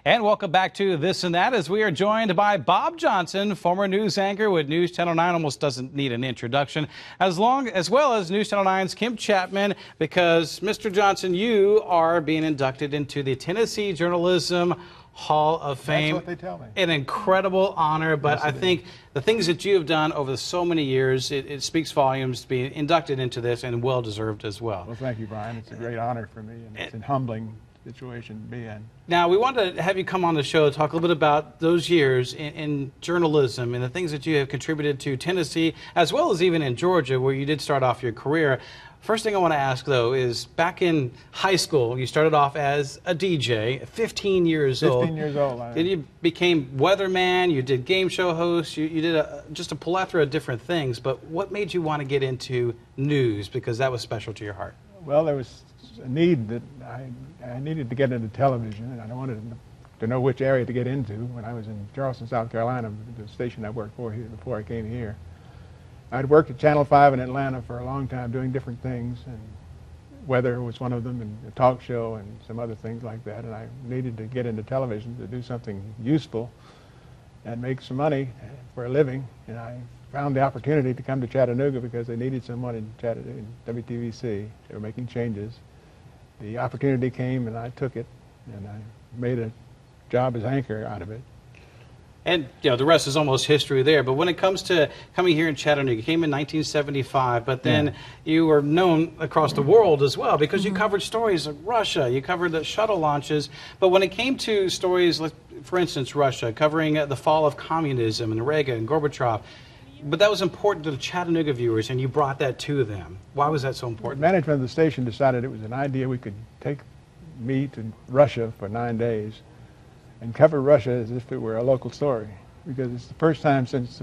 And welcome back to This and That, as we are joined by Bob Johnson, former news anchor with News Channel 9. Almost doesn't need an introduction, as well as News Channel 9's Kim Chapman, because Mr. Johnson, you are being inducted into the Tennessee Journalism Hall of Fame. That's what they tell me. An incredible honor, but Yes, I think the things that you have done over so many years, it speaks volumes to be inducted into this, and well-deserved as well. Well, thank you, Brian. It's a great honor for me, and it's a humbling situation to be in. Now, we wanted to have you come on the show to talk a little bit about those years in journalism and the things that you have contributed to Tennessee, as well as even in Georgia, where you did start off your career. First thing I want to ask, though, is back in high school, you started off as a DJ, 15 years old. 15 years old. Then you became weatherman, you did game show host, you did just a plethora of different things. But what made you want to get into news? Because that was special to your heart. Well, there was a need that I needed to get into television, and I wanted to know which area to get into. When I was in Charleston, South Carolina, the station I worked for here before I came here, I'd worked at Channel 5 in Atlanta for a long time doing different things, and weather was one of them, and a talk show and some other things like that. And I needed to get into television to do something useful and make some money for a living. And I found the opportunity to come to Chattanooga because they needed someone in Chattanooga, in WTVC. They were making changes. The opportunity came and I took it, and I made a job as anchor out of it. And the rest is almost history there. But when it comes to coming here in Chattanooga, you came in 1975, but then you were known across the world as well because you covered stories of Russia, you covered the shuttle launches. But when it came to stories like, for instance, Russia, covering the fall of communism and Reagan and Gorbachev, but that was important to the Chattanooga viewers, and you brought that to them. Why was that so important? The management of the station decided it was an idea we could take me to Russia for 9 days and cover Russia as if it were a local story, because it's the first time since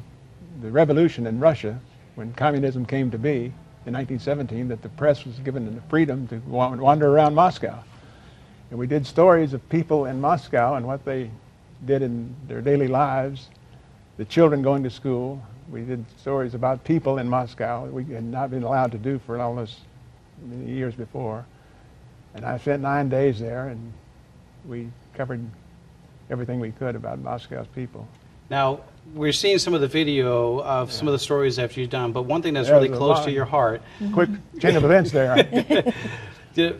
the revolution in Russia, when communism came to be in 1917, that the press was given the freedom to wander around Moscow. And we did stories of people in Moscow and what they did in their daily lives, the children going to school. We did stories about people in Moscow that we had not been allowed to do for almost many years before. And I spent 9 days there, and we covered everything we could about Moscow's people. Now, we're seeing some of the video of some of the stories that you've done, but one thing that's really close to your heart. Quick chain of events there.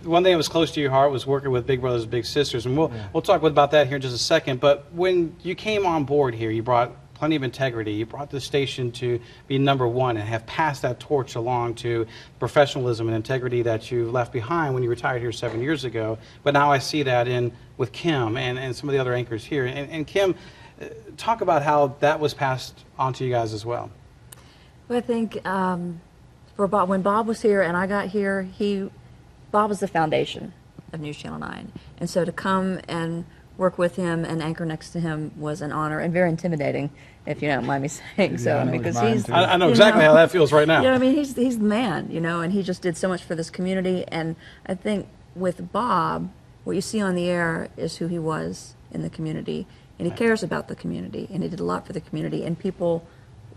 One thing that was close to your heart was working with Big Brothers Big Sisters, and we'll talk about that here in just a second. But when you came on board here, you brought plenty of integrity. You brought the station to be #1 and have passed that torch along to professionalism and integrity that you left behind when you retired here 7 years ago. But now I see that with Kim and some of the other anchors here. And Kim, talk about how that was passed on to you guys as well. Well, I think for Bob, when Bob was here and I got here, Bob was the foundation of News Channel 9. And so to come and work with him and anchor next to him was an honor, and very intimidating, if you don't mind me saying so, because I know exactly how that feels right now. I mean, he's the man, and he just did so much for this community. And I think with Bob, what you see on the air is who he was in the community, and he cares about the community, and he did a lot for the community, and people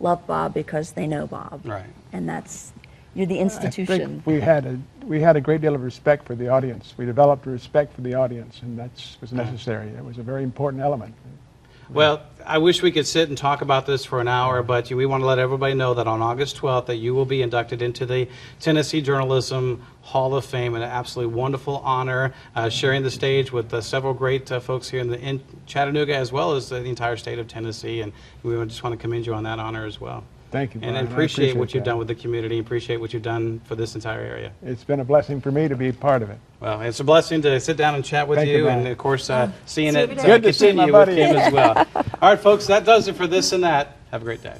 love Bob because they know Bob. Right. And you're the institution. I think we had a great deal of respect for the audience. We developed a respect for the audience, and that was necessary. It was a very important element. Well, I wish we could sit and talk about this for an hour, but we want to let everybody know that on August 12th that you will be inducted into the Tennessee Journalism Hall of Fame. An absolutely wonderful honor, sharing the stage with several great folks here in Chattanooga, as well as the entire state of Tennessee, and we just want to commend you on that honor as well. Thank you, Brian. And appreciate what you've done with the community, appreciate what you've done for this entire area. It's been a blessing for me to be part of it. Well, it's a blessing to sit down and chat with you, and of course, seeing it Good to see my continue buddy. with Kim as well. All right, folks, that does it for This and That. Have a great day.